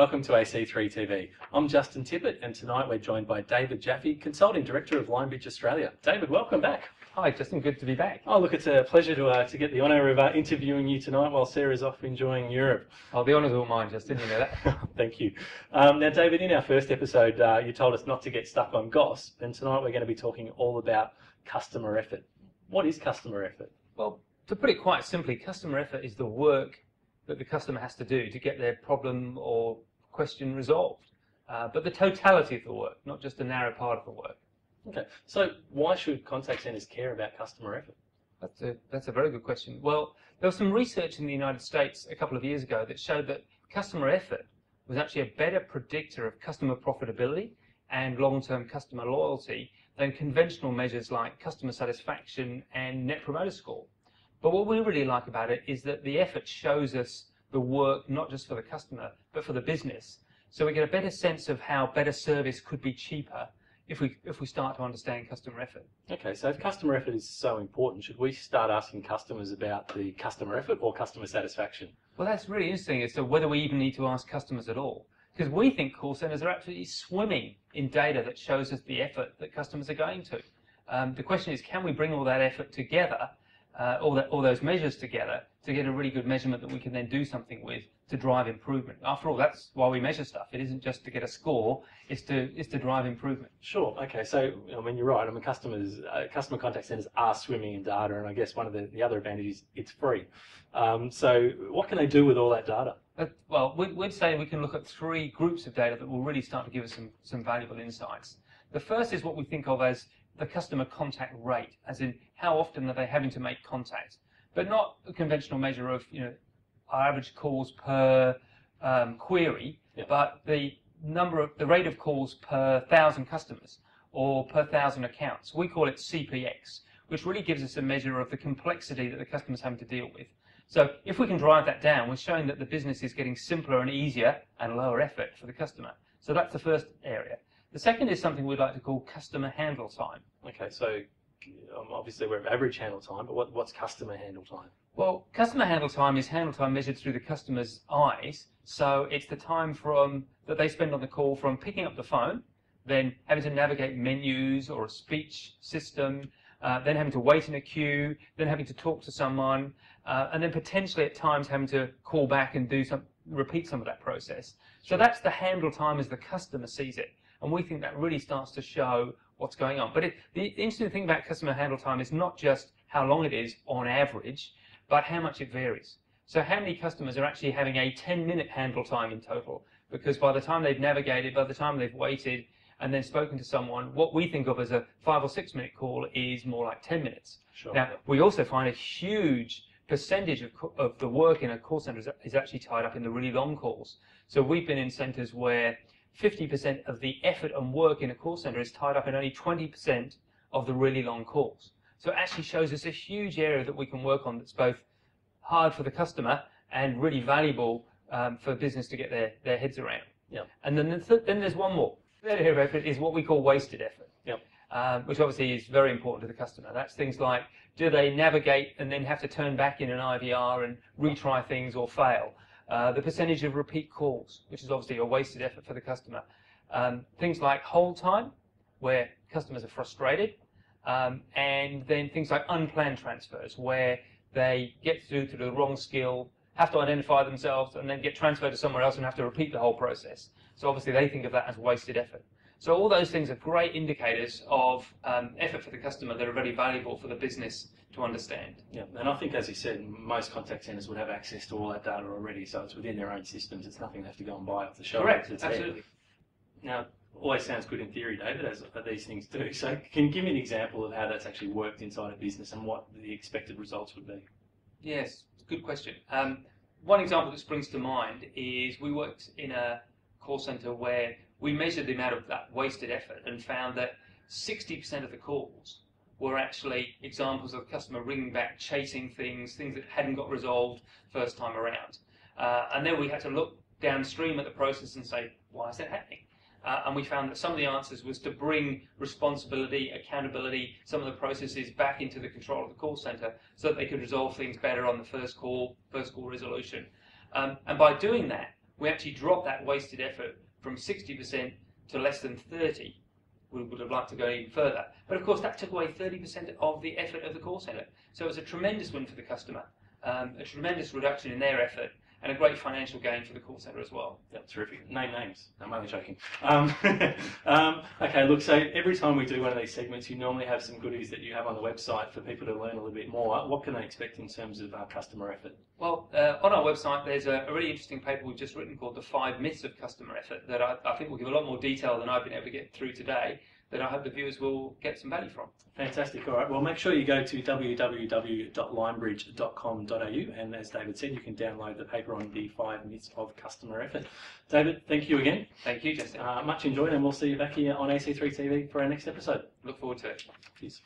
Welcome to AC3TV. I'm Justin Tippett, and tonight we're joined by David Jaffe, Consulting Director of Limebridge Australia. David, welcome back. Hi Justin, good to be back. Oh look, it's a pleasure to get the honour of interviewing you tonight while Sarah's off enjoying Europe. Oh, the honour's all mine, Justin, you know that. Thank you. Now David, in our first episode you told us not to get stuck on goss, and tonight we're going to be talking all about customer effort. What is customer effort? Well, to put it quite simply, customer effort is the work that the customer has to do to get their problem or question resolved. But the totality of the work, not just a narrow part of the work. Okay, so why should contact centres care about customer effort? That's a very good question. Well, there was some research in the United States a couple of years ago that showed that customer effort was actually a better predictor of customer profitability and long-term customer loyalty than conventional measures like customer satisfaction and Net Promoter Score. But what we really like about it is that the effort shows us the work not just for the customer, but for the business. So we get a better sense of how better service could be cheaper if we start to understand customer effort. Okay, so if customer effort is so important, should we start asking customers about the customer effort or customer satisfaction? Well, that's really interesting as to whether we even need to ask customers at all. Because we think call centres are absolutely swimming in data that shows us the effort that customers are going to. The question is, can we bring all that effort together, all those measures together, to get a really good measurement that we can then do something with to drive improvement? After all, that's why we measure stuff. It isn't just to get a score, it's to drive improvement. Sure, okay, so I mean, you're right. I mean, customer contact centres are swimming in data, and I guess one of the other advantages is it's free. So what can they do with all that data? Well, we'd say we can look at three groups of data that will really start to give us some valuable insights. The first is what we think of as the customer contact rate, as in how often are they having to make contact, but not a conventional measure of our average calls per query, but the rate of calls per 1,000 customers or per 1,000 accounts. We call it CPX, which really gives us a measure of the complexity that the customer's having to deal with. So if we can drive that down, we're showing that the business is getting simpler and easier and lower effort for the customer. So that's the first area. The second is something we'd like to call customer handle time. Okay, so obviously we're at average handle time, but what's customer handle time? Well, customer handle time is handle time measured through the customer's eyes. So it's the time that they spend on the call from picking up the phone, then having to navigate menus or a speech system, then having to wait in a queue, then having to talk to someone, and then potentially at times having to call back and repeat some of that process. So that's the handle time as the customer sees it. And we think that really starts to show what's going on. But the interesting thing about customer handle time is not just how long it is on average, but how much it varies. So how many customers are actually having a 10-minute handle time in total? Because by the time they've navigated, by the time they've waited and then spoken to someone, what we think of as a 5 or 6 minute call is more like 10 minutes. Sure. Now, we also find a huge percentage of the work in a call centre is actually tied up in the really long calls. So we've been in centres where 50% of the effort and work in a call centre is tied up in only 20% of the really long calls. So it actually shows us a huge area that we can work on that's both hard for the customer and really valuable for business to get their heads around. Yeah. And then there's one more. The third area of effort is what we call wasted effort, which obviously is very important to the customer. That's things like, do they navigate and then have to turn back in an IVR and retry things or fail? The percentage of repeat calls, which is obviously a wasted effort for the customer. Things like hold time, where customers are frustrated, and then things like unplanned transfers, where they get through to the wrong skill, have to identify themselves, and then get transferred to somewhere else and have to repeat the whole process. So obviously they think of that as wasted effort. So all those things are great indicators of effort for the customer that are very valuable for the business to understand. Yeah, and I think, as you said, most contact centres would have access to all that data already, so it's within their own systems. It's nothing they have to go and buy off the shelf. Correct, absolutely. Now, always sounds good in theory, David, as these things do. So can you give me an example of how that's actually worked inside a business and what the expected results would be? Yes, good question. One example that springs to mind is we worked in a call centre where we measured the amount of that wasted effort and found that 60% of the calls were actually examples of the customer ringing back, chasing things that hadn't got resolved first time around. And then we had to look downstream at the process and say, why is that happening? And we found that some of the answers was to bring responsibility, accountability, some of the processes back into the control of the call centre so that they could resolve things better on the first call resolution. And by doing that, we actually dropped that wasted effort from 60% to less than 30%. We would have liked to go even further. But of course, that took away 30% of the effort of the call centre. So it was a tremendous win for the customer, a tremendous reduction in their effort, and a great financial gain for the call centre as well. Yep, terrific. Name names. I'm only joking. Okay, look, so every time we do one of these segments, you normally have some goodies that you have on the website for people to learn a little bit more. What can they expect in terms of customer effort? Well, on our website, there's a really interesting paper we've just written called The 5 Myths of Customer Effort that I think will give a lot more detail than I've been able to get through today, that I hope the viewers will get some value from. Fantastic. All right. Well, make sure you go to www.limebridge.com.au, and as David said, you can download the paper on the 5 myths of customer effort. David, thank you again. Thank you, Justin. Much enjoyed, and we'll see you back here on Ac3TV for our next episode. Look forward to it. Cheers.